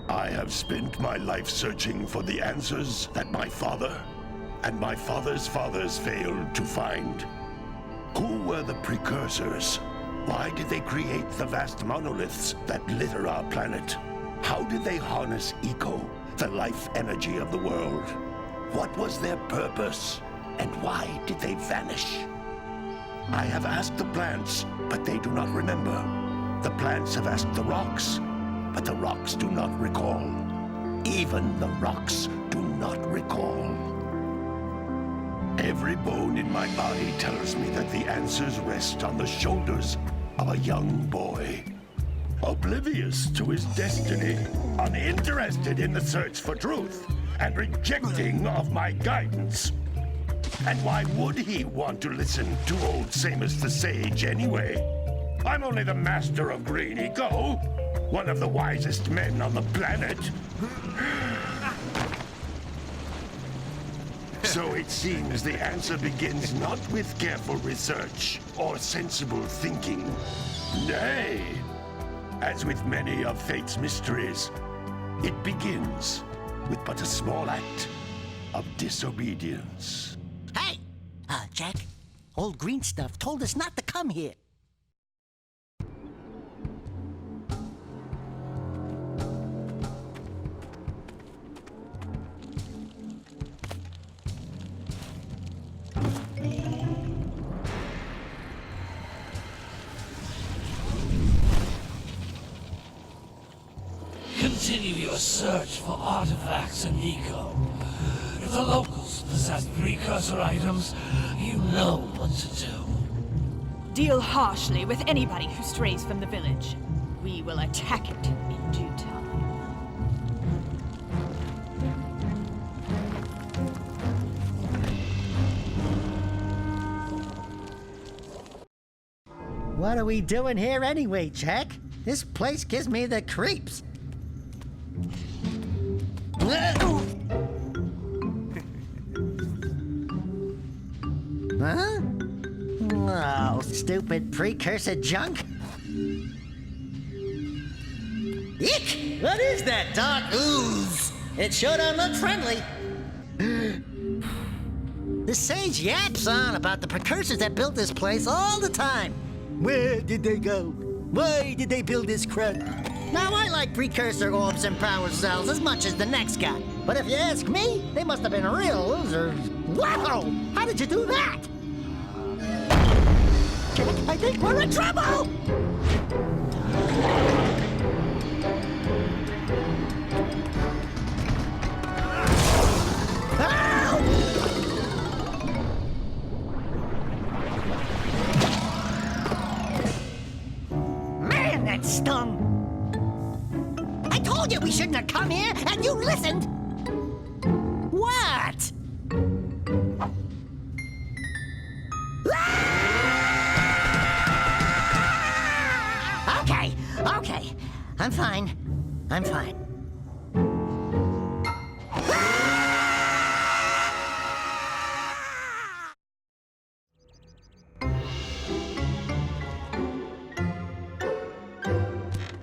I have spent my life searching for the answers that my father and my father's fathers failed to find. Who were the precursors? Why did they create the vast monoliths that litter our planet? How did they harness eco, the life energy of the world? What was their purpose? And why did they vanish? I have asked the plants, but they do not remember. The plants have asked the rocks, but the rocks do not recall. Even the rocks do not recall. Every bone in my body tells me that the answers rest on the shoulders of a young boy. Oblivious to his destiny, uninterested in the search for truth, and rejecting of my guidance. And why would he want to listen to old Samus the Sage anyway? I'm only the master of green eco, one of the wisest men on the planet. So it seems the answer begins not with careful research or sensible thinking. Nay, as with many of fate's mysteries, it begins with but a small act of disobedience. Hey! Jack, old green stuff told us not to come here. Continue your search for artifacts and eco. If the locals possess precursor items, you know what to do. Deal harshly with anybody who strays from the village. We will attack it in due time. What are we doing here anyway, Jack? This place gives me the creeps. Huh? Oh, stupid precursor junk. Eek! What is that dark ooze? It sure don't look friendly. The sage yaps on about the precursors that built this place all the time. Where did they go? Why did they build this crud? Now, I like precursor orbs and power cells as much as the next guy. But if you ask me, they must have been real losers. Wow! How did you do that? Jack, I think we're in trouble! Man, that stung! I told you we shouldn't have come here, and you listened! What? Okay. I'm fine.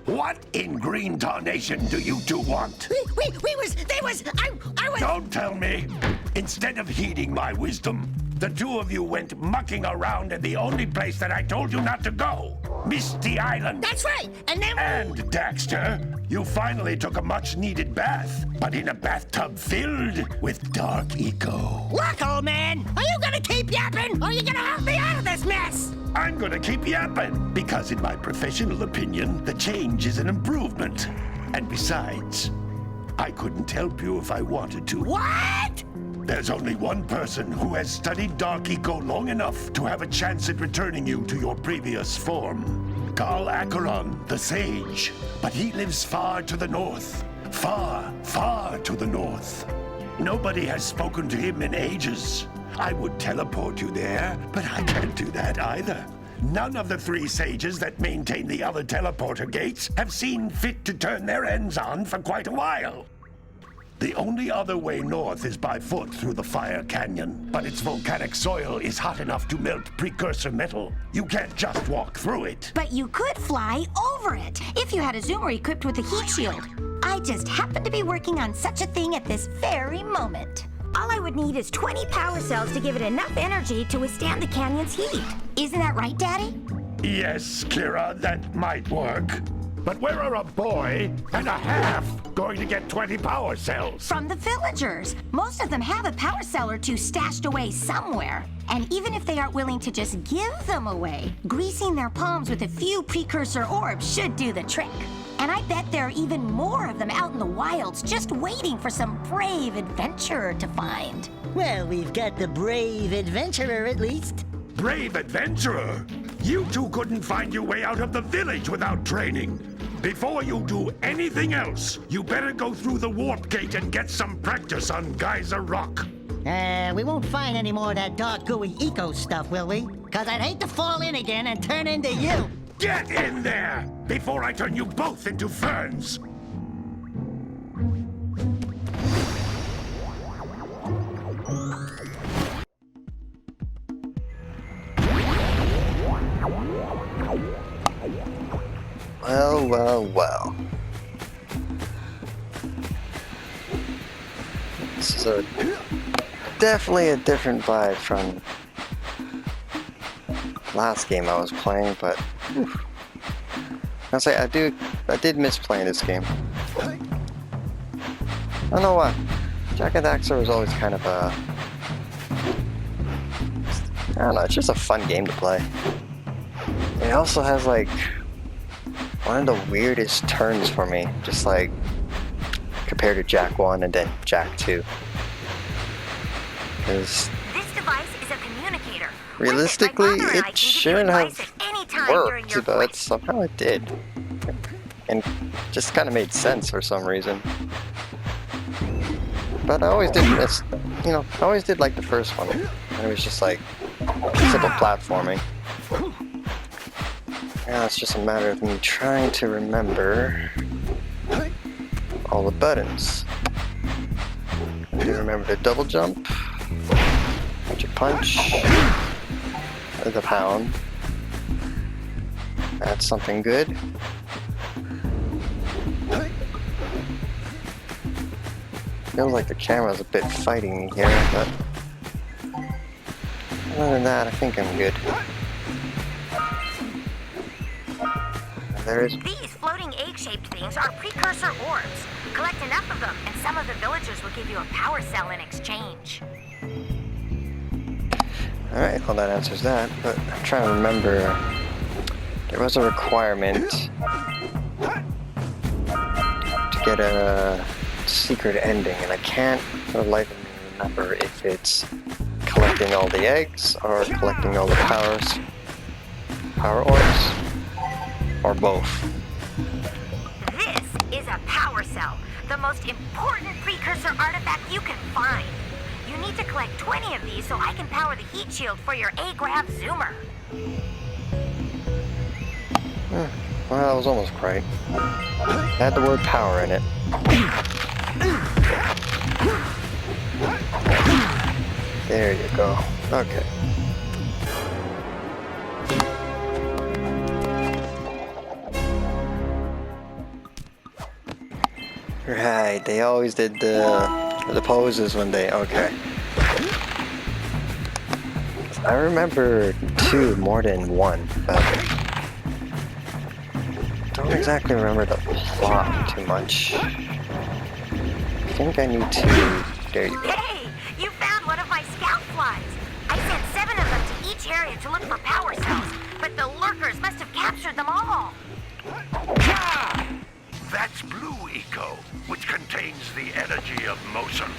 What in green tarnation do you two want? I was... Don't tell me! Instead of heeding my wisdom, the two of you went mucking around in the only place that I told you not to go. Misty Island. That's right, and then... And, Daxter, you finally took a much-needed bath, but in a bathtub filled with dark eco. Look, old man, are you gonna keep yapping, or are you gonna help me out of this mess? I'm gonna keep yapping, because in my professional opinion, the change is an improvement. And besides, I couldn't help you if I wanted to. What? There's only one person who has studied dark eco long enough to have a chance at returning you to your previous form. Carl Acheron, the Sage. But he lives far to the north. Far, far to the north. Nobody has spoken to him in ages. I would teleport you there, but I can't do that either. None of the three sages that maintain the other teleporter gates have seen fit to turn their ends on for quite a while. The only other way north is by foot through the Fire Canyon, but its volcanic soil is hot enough to melt precursor metal. You can't just walk through it. But you could fly over it, if you had a zoomer equipped with a heat shield. I just happen to be working on such a thing at this very moment. All I would need is 20 power cells to give it enough energy to withstand the canyon's heat. Isn't that right, Daddy? Yes, Kira, that might work. But where are a boy and a half going to get 20 power cells? From the villagers. Most of them have a power cell or two stashed away somewhere. And even if they aren't willing to just give them away, greasing their palms with a few precursor orbs should do the trick. And I bet there are even more of them out in the wilds just waiting for some brave adventurer to find. Well, we've got the brave adventurer at least. Brave adventurer! You two couldn't find your way out of the village without training. Before you do anything else, you better go through the warp gate and get some practice on Geyser Rock. We won't find any more of that dark gooey eco stuff, will we? Cause I'd hate to fall in again and turn into you. Get in there before I turn you both into ferns. Well, well, well. This is definitely a different vibe from last game I was playing, but I'll say I did miss playing this game. I don't know why. Jak and Daxter was always kind of a, I don't know, it's just a fun game to play. It also has like one of the weirdest turns for me, just like compared to Jak 1 and then Jak 2. Because This device is a communicator. realistically, With it, my father and I it can give you shouldn't advice have at any time during your worked, but quest. somehow it did. And just kind of made sense for some reason. But I always did miss, you know, I always did like the first one. And it was just like simple platforming. Now it's just a matter of me trying to remember all the buttons. I do remember the double jump, magic punch, the pound. That's something good. Feels like the camera's a bit fighting me here, but other than that, I think I'm good. There is. These floating egg-shaped things are precursor orbs. Collect enough of them, and some of the villagers will give you a power cell in exchange. Alright, well that answers that, but I'm trying to remember. There was a requirement to get a secret ending, and I can't for the life of me remember if it's collecting all the eggs or collecting all the power orbs, or both. This is a power cell, the most important precursor artifact you can find. You need to collect 20 of these so I can power the heat shield for your A-Grav zoomer. Well, that was almost right. It had the word power in it. There you go. Okay. Right, they always did the poses when they, okay. I remember 2 more than 1, but don't exactly remember the plot too much. I think I need to, there you go. Hey, you found one of my scout flies. I sent 7 of them to each area to look for power cells, but the lurkers must have captured them all. Ah! That's Blue Eco, which contains the energy of motion.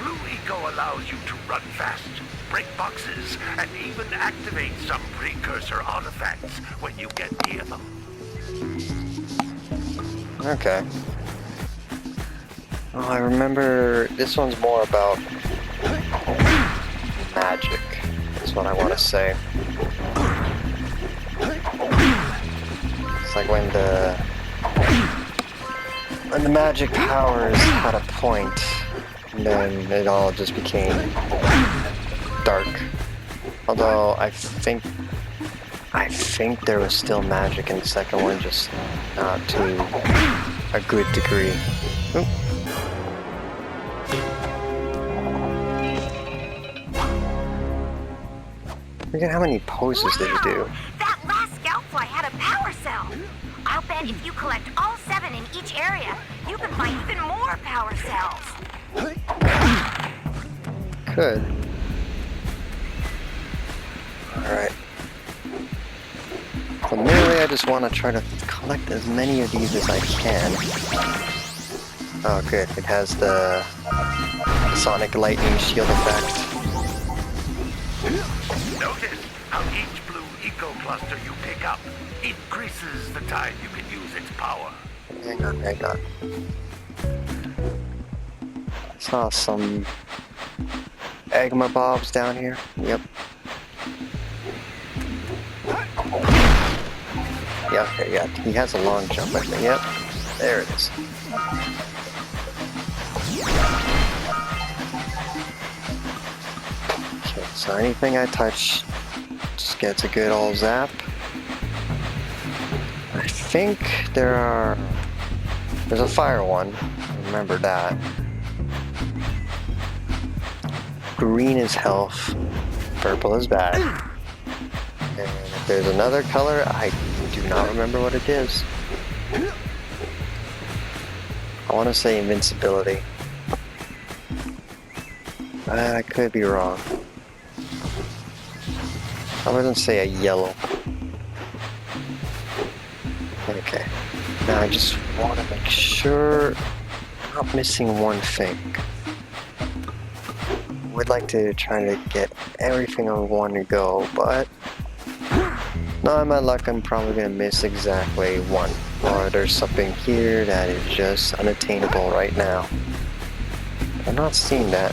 Blue Eco allows you to run fast, break boxes, and even activate some precursor artifacts when you get near them. Okay. Well, I remember this one's more about magic. That's what I want to say. It's like when the magic powers had a point, and then it all just became dark. Although I think there was still magic in the second one, just not to a good degree. Oop. Look at how many poses they do. That last scoutfly had a power cell. I'll bet if you collect all 7 in each area, you can find even more power cells. Could. Alright. Primarily, I just want to try to collect as many of these as I can. Oh, good. It has the sonic lightning shield effect. Notice how each blue eco cluster you pick up increases the time you can use its power. Hang on, hang on. I saw some Agma Bobs down here. Yep. Yeah, okay, yeah. He has a long jump, I think. Yep. There it is. Okay, so anything I touch just gets a good old zap. I think there's a fire one. Remember that. Green is health, purple is bad. And if there's another color, I do not remember what it is. I want to say invincibility. But I could be wrong. I wouldn't say a yellow. Okay. Now I just want to make sure I'm not missing one thing. Would like to try to get everything on one go, but not my luck, I'm probably gonna miss exactly one. Or there's something here that is just unattainable right now. I'm not seeing that.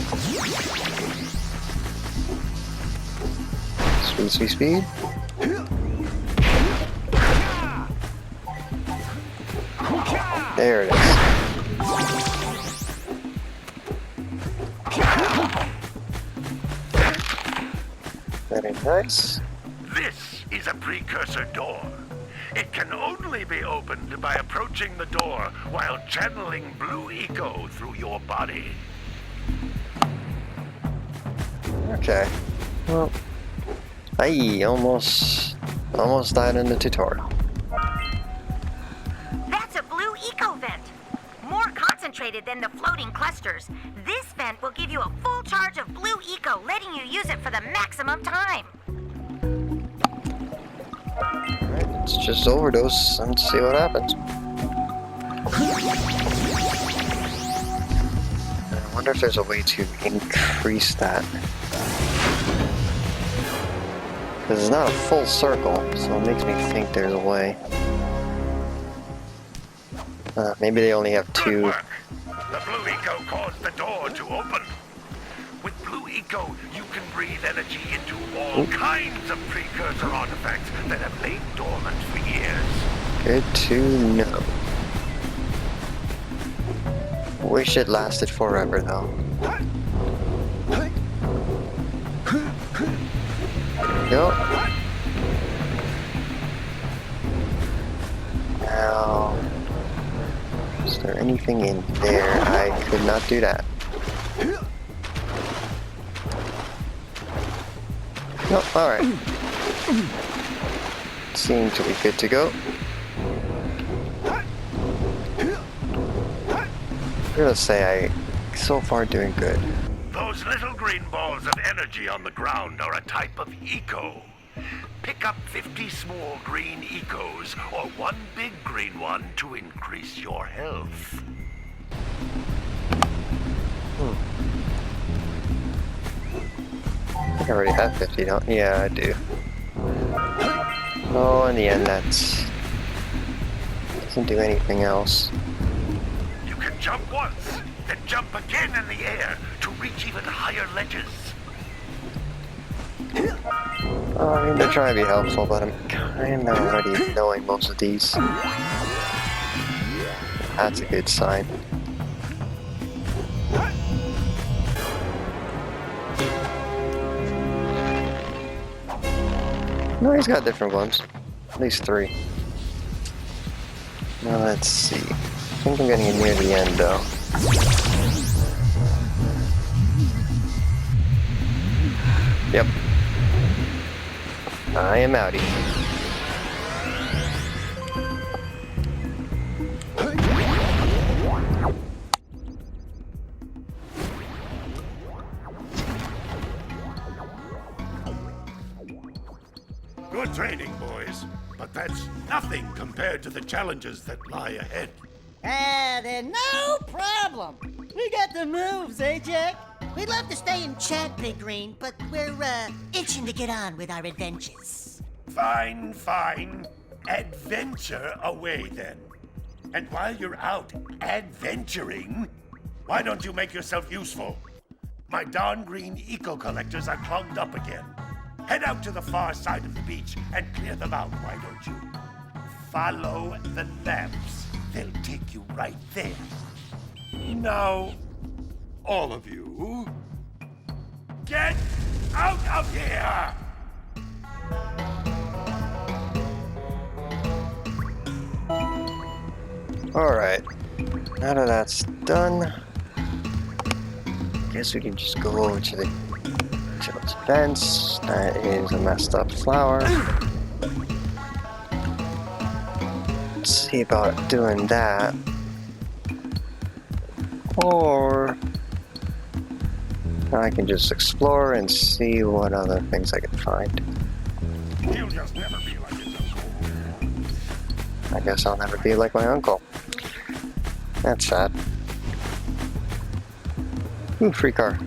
Speed, speed, speed. There it is. Very nice. This is a precursor door. It can only be opened by approaching the door while channeling blue eco through your body. Okay. Well, I almost died in the tutorial. That's a blue eco vent. More concentrated than the floating clusters. This vent will give you a full charge of blue eco, letting you use it for the maximum time. Alright, let's just overdose and see what happens. I wonder if there's a way to increase that. Because it's not a full circle, so it makes me think there's a way. Maybe they only have Good two. work. The blue eco caused the door to open. With blue eco, you can breathe energy into all kinds of precursor artifacts that have lain dormant for years. Good to know. Wish it lasted forever though. Go. Now, is there anything in there? I could not do that. No, alright. Seem to be good to go. I'm gonna say so far doing good. Those little green balls of energy on the ground are a type of eco. Pick up 50 small green ecos or one big green one to increase your health. I think I already have 50, don't? Yeah, I do. Oh, in the end, that's doesn't do anything else. You can jump once, then jump again in the air to reach even higher ledges. Oh, I mean, they're trying to be helpful, but I'm kind of already knowing most of these. That's a good sign. No, he's got different ones. At least 3. Now let's see. think I'm getting near the end, though. Yep. I am outie. Good training, boys. But that's nothing compared to the challenges that lie ahead. Then no problem. We got the moves, eh, Jack? We'd love to stay and chat, Big Green, but we're, itching to get on with our adventures. Fine, fine. Adventure away then. And while you're out adventuring, why don't you make yourself useful? My darn green eco-collectors are clogged up again. Head out to the far side of the beach and clear them out, why don't you? Follow the lamps. They'll take you right there. Now, all of you, get out of here! Alright. Now that that's done, guess we can just go over to those vents. That is a messed up flower. Let's see about doing that. Or I can just explore and see what other things I can find. He'll just never be like his uncle. I guess I'll never be like my uncle. That's sad. Ooh, free car.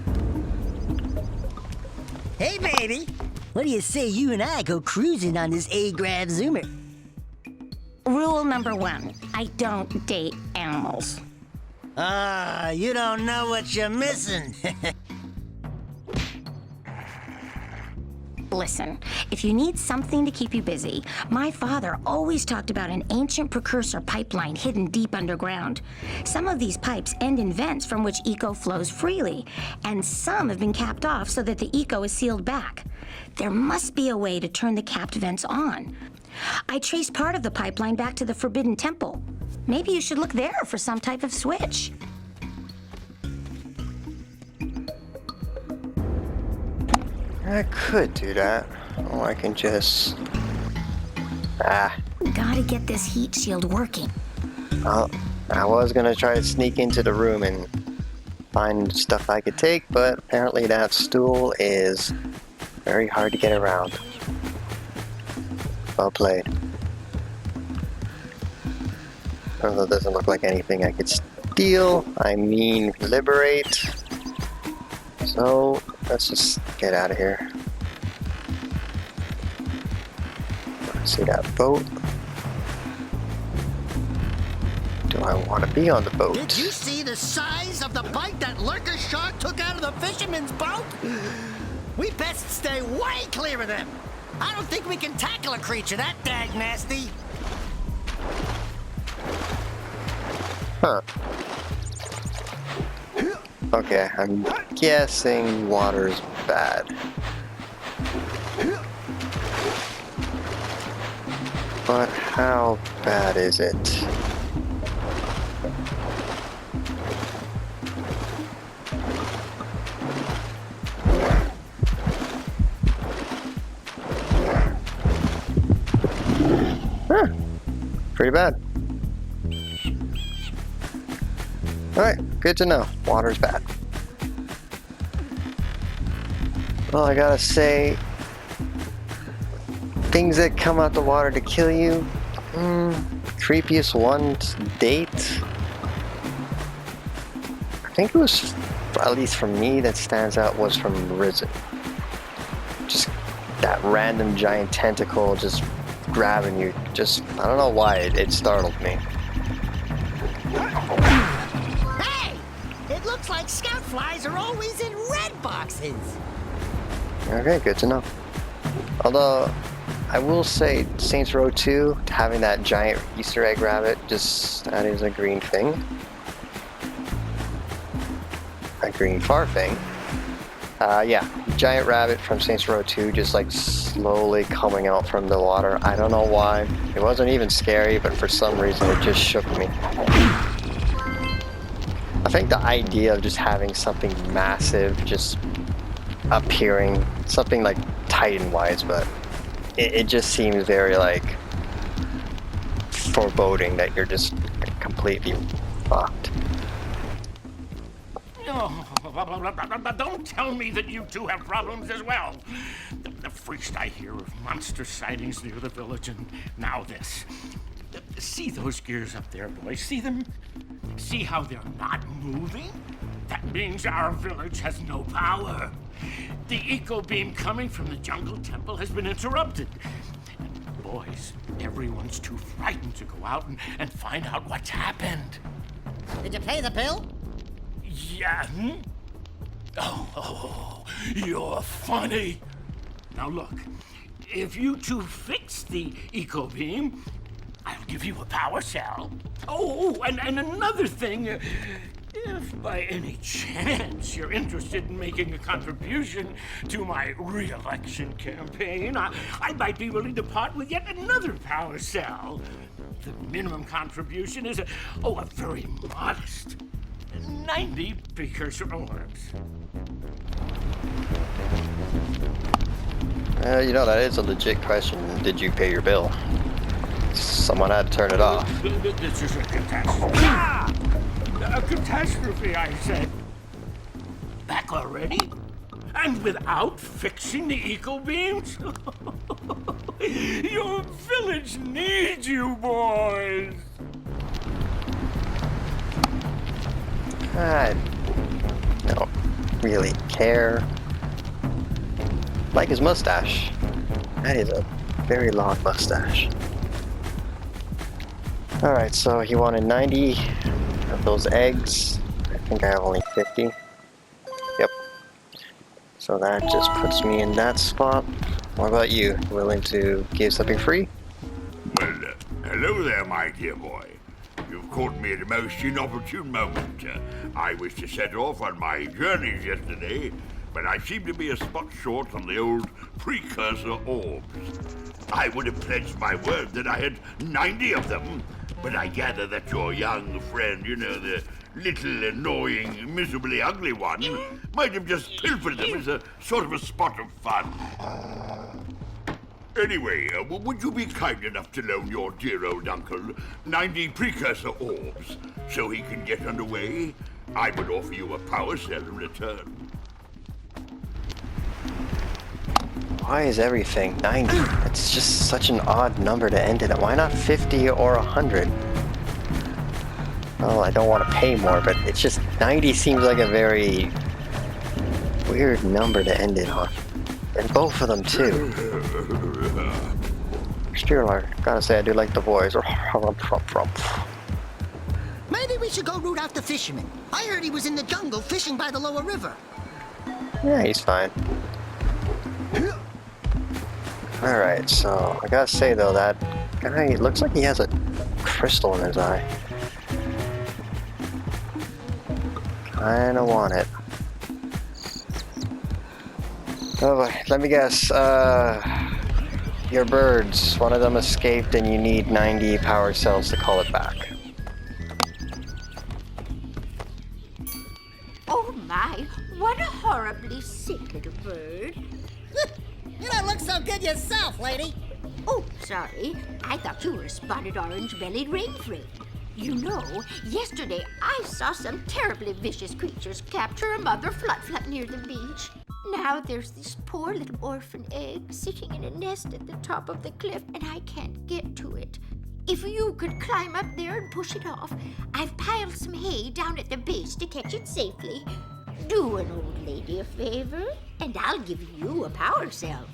Hey, baby. What do you say you and I go cruising on this A-Grav Zoomer? Rule number 1, I don't date animals. Ah, you don't know what you're missing. Listen, if you need something to keep you busy, my father always talked about an ancient precursor pipeline hidden deep underground. Some of these pipes end in vents from which eco flows freely, and some have been capped off so that the eco is sealed back. There must be a way to turn the capped vents on. I traced part of the pipeline back to the Forbidden Temple. Maybe you should look there for some type of switch. I could do that. Or I can just... Gotta get this heat shield working. Well, I was gonna try to sneak into the room and find stuff I could take, but apparently that stool is very hard to get around. Well played. Although it doesn't look like anything I could steal. I mean, liberate. So, let's just get out of here. See that boat? Do I want to be on the boat? Did you see the size of the bite that lurker shark took out of the fisherman's boat? We best stay way clear of them. I don't think we can tackle a creature that dag nasty. Huh. Okay, I'm guessing water's bad. But how bad is it? Huh. Pretty bad. Alright, good to know. Water's bad. Well, I gotta say, things that come out the water to kill you. Creepiest one to date. I think it was, at least for me, that stands out was from Risen. Just that random giant tentacle just grabbing you. Just, I don't know why, it startled me. Hey! It looks like scout flies are always in red boxes. Okay, good to know. Although, I will say, Saints Row 2, having that giant Easter egg rabbit, just, that is a green thing. A green far thing. Yeah, giant rabbit from Saints Row 2 just like slowly coming out from the water. I don't know why. It wasn't even scary, but for some reason it just shook me. think the idea of just having something massive just appearing, something like Titan-wise, but it just seems very like foreboding that you're just completely fucked. Oh, don't tell me that you two have problems as well. The first I hear of monster sightings near the village, and now this. See those gears up there, boys? See them? See how they're not moving? That means our village has no power. The eco beam coming from the jungle temple has been interrupted. Boys, everyone's too frightened to go out and find out what's happened. Did you pay the bill? Yeah? Oh, you're funny. Now look, if you two fix the eco beam, I'll give you a power cell. Oh, and another thing, if by any chance you're interested in making a contribution to my re-election campaign, I might be willing to part with yet another power cell. The minimum contribution is a very modest 90 precursor orbs. You know, that is a legit question. Did you pay your bill? Someone had to turn it off. This is a catastrophe. Ah! A catastrophe, I said. Back already? And without fixing the eco beams? Your village needs you, boys. I don't really care. Like his mustache. That is a very long mustache. Alright, so he wanted 90 of those eggs. I think I have only 50. Yep. So that just puts me in that spot. What about you? Willing to give something free? Well, hello there, my dear boy. You've caught me at a most inopportune moment. I was to set off on my journeys yesterday, but I seem to be a spot short on the old precursor orbs. I would have pledged my word that I had 90 of them, but I gather that your young friend, you know, the little annoying, miserably ugly one, might have just pilfered them as a sort of a spot of fun. Anyway, would you be kind enough to loan your dear old uncle 90 precursor orbs so he can get underway? I would offer you a power cell in return. Why is everything 90? It's just such an odd number to end it at. Why not 50 or 100? Well, I don't want to pay more, but it's just 90 seems like a very weird number to end it on. And both of them too. Spearlord, gotta say I do like the voice. Maybe we should go root out the fisherman. I heard he was in the jungle fishing by the lower river. Yeah, he's fine. Alright, so I gotta say though, that guy looks like he has a crystal in his eye. Kinda want it. Oh boy, let me guess. Your birds, one of them escaped and you need 90 power cells to call it back. Oh my, what a horribly sick little bird. You don't look so good yourself, lady. Oh, sorry. I thought you were a spotted orange-bellied rainfruit. You know, yesterday I saw some terribly vicious creatures capture a mother flut near the beach. Now there's this poor little orphan egg sitting in a nest at the top of the cliff, and I can't get to it. If you could climb up there and push it off, I've piled some hay down at the base to catch it safely. Do an old lady a favor, and I'll give you a power cell.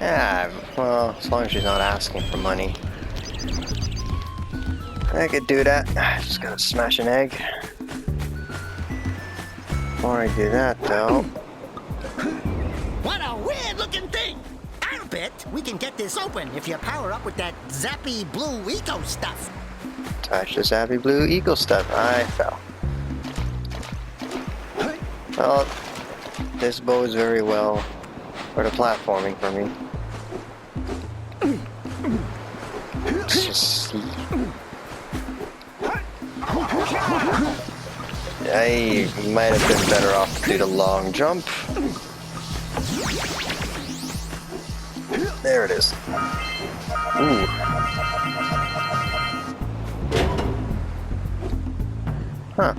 Yeah, well, as long as she's not asking for money. I could do that. Just gotta smash an egg. Before I do that, though... What a weird-looking thing! I'll bet we can get this open if you power up with that zappy blue eco stuff. Touch the savvy blue eagle stuff. I fell. Well, this bodes very well for the platforming for me. Let's just see. I might have been better off to do the long jump. There it is. Ooh. Huh.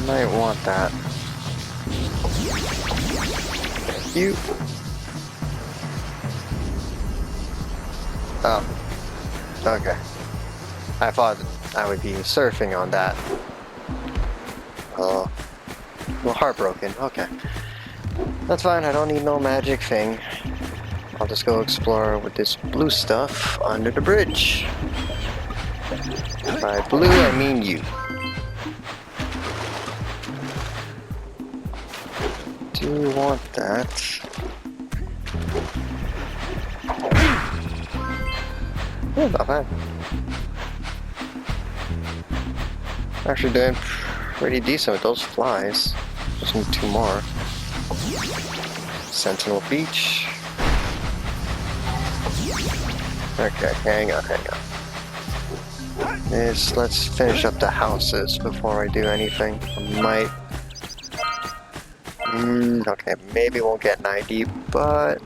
Might want that. Thank you. Oh. Okay. I thought I would be surfing on that. Oh. Well, heartbroken. Okay. That's fine. I don't need no magic thing. I'll just go explore with this blue stuff under the bridge. By blue, I mean you. Do you want that? Yeah, not bad. Actually doing pretty decent with those flies. Just need 2 more. Sentinel Beach. Okay, hang on. Let's finish up the houses before I do anything. I might... okay, maybe won't get 90, but...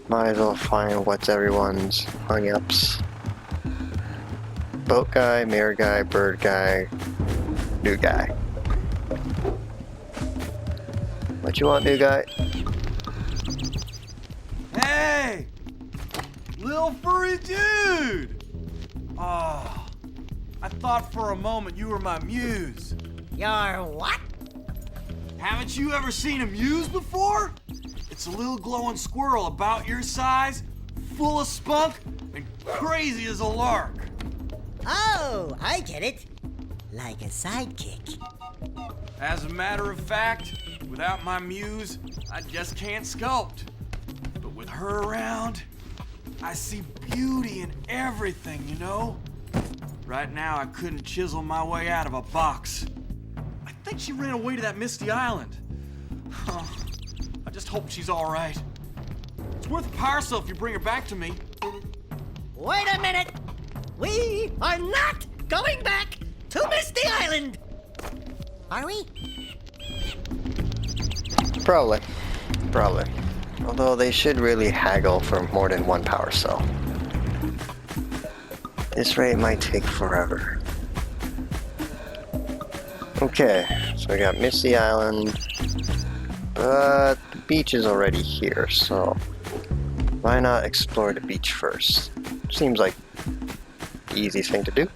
might as well find what's everyone's hung-ups. Boat guy, mirror guy, bird guy, new guy. What you want, new guy? Hey! Little furry dude! Oh, I thought for a moment you were my muse. Your what? Haven't you ever seen a muse before? It's a little glowing squirrel about your size, full of spunk, and crazy as a lark. Oh, I get it. Like a sidekick. As a matter of fact, without my muse, I just can't sculpt. But with her around, I see beauty in everything, you know? Right now, I couldn't chisel my way out of a box. I think she ran away to that misty island. I just hope she's all right. It's worth a power cell if you bring her back to me. Wait a minute! We are not going back to Misty Island! Are we? Probably. Although they should really haggle for more than 1 power cell. This rate might take forever. Okay, so we got Misty Island, but the beach is already here, so why not explore the beach first? Seems like the easiest thing to do.